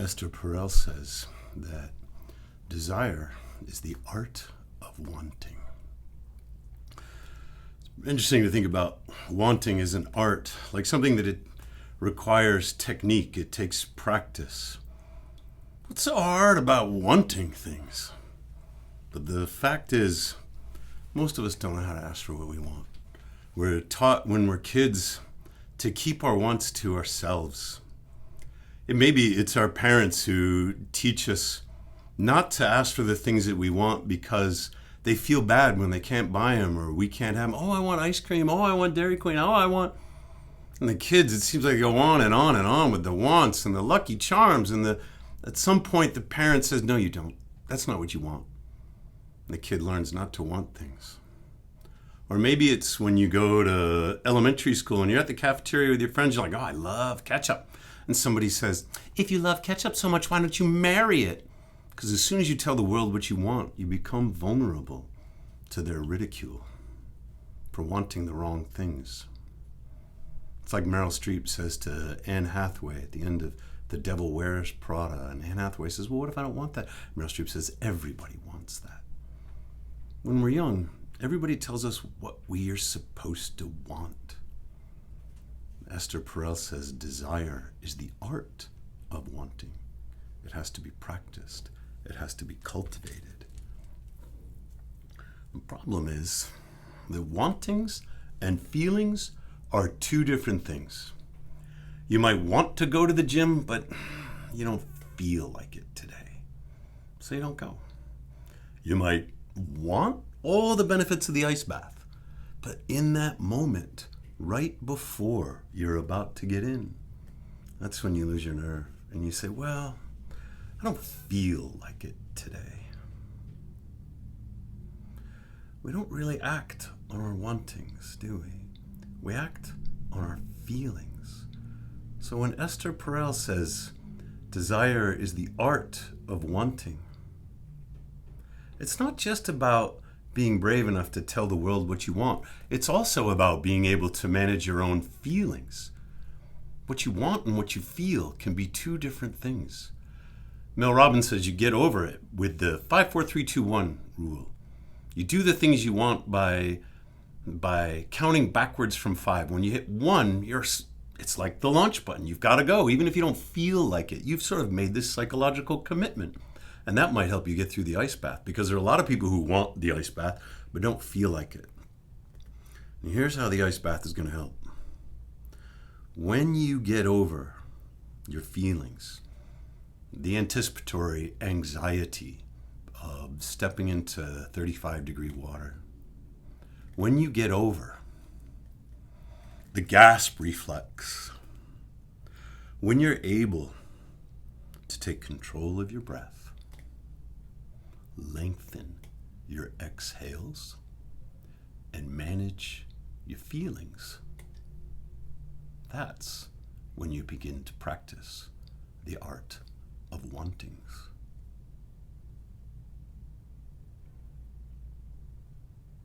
Esther Perel says that desire is the art of wanting. It's interesting to think about wanting as an art, like something that it requires technique, it takes practice. What's so hard about wanting things? But the fact is, most of us don't know how to ask for what we want. We're taught when we're kids to keep our wants to ourselves. It's our parents who teach us not to ask for the things that we want because they feel bad when they can't buy them or we can't have them. Oh, I want ice cream. Oh, I want Dairy Queen. Oh, I want... And the kids, it seems like they go on and on and on with the wants and the Lucky Charms. And at some point, the parent says, no, you don't. That's not what you want. And the kid learns not to want things. Or maybe it's when you go to elementary school and you're at the cafeteria with your friends, you're like, oh, I love ketchup. And somebody says, if you love ketchup so much, why don't you marry it? Because as soon as you tell the world what you want, you become vulnerable to their ridicule for wanting the wrong things. It's like Meryl Streep says to Anne Hathaway at the end of The Devil Wears Prada. And Anne Hathaway says, well, what if I don't want that? Meryl Streep says, everybody wants that. When we're young, everybody tells us what we are supposed to want. Esther Perel says desire is the art of wanting. It has to be practiced. It has to be cultivated. The problem is that wantings and feelings are two different things. You might want to go to the gym, but you don't feel like it today, so you don't go. You might want all the benefits of the ice bath, but in that moment, right before you're about to get in, that's when you lose your nerve and you say, well, I don't feel like it today. We don't really act on our wantings, do we? We act on our feelings. So when Esther Perel says desire is the art of wanting, it's not just about being brave enough to tell the world what you want. It's also about being able to manage your own feelings. What you want and what you feel can be two different things. Mel Robbins says you get over it with the 5-4-3-2-1 rule. You do the things you want by counting backwards from 5. When you hit 1, it's like the launch button. You've got to go, even if you don't feel like it. You've sort of made this psychological commitment. And that might help you get through the ice bath, because there are a lot of people who want the ice bath but don't feel like it. And here's how the ice bath is going to help. When you get over your feelings, the anticipatory anxiety of stepping into 35-degree water, when you get over the gasp reflex, when you're able to take control of your breath, lengthen your exhales, and manage your feelings, that's when you begin to practice the art of wantings.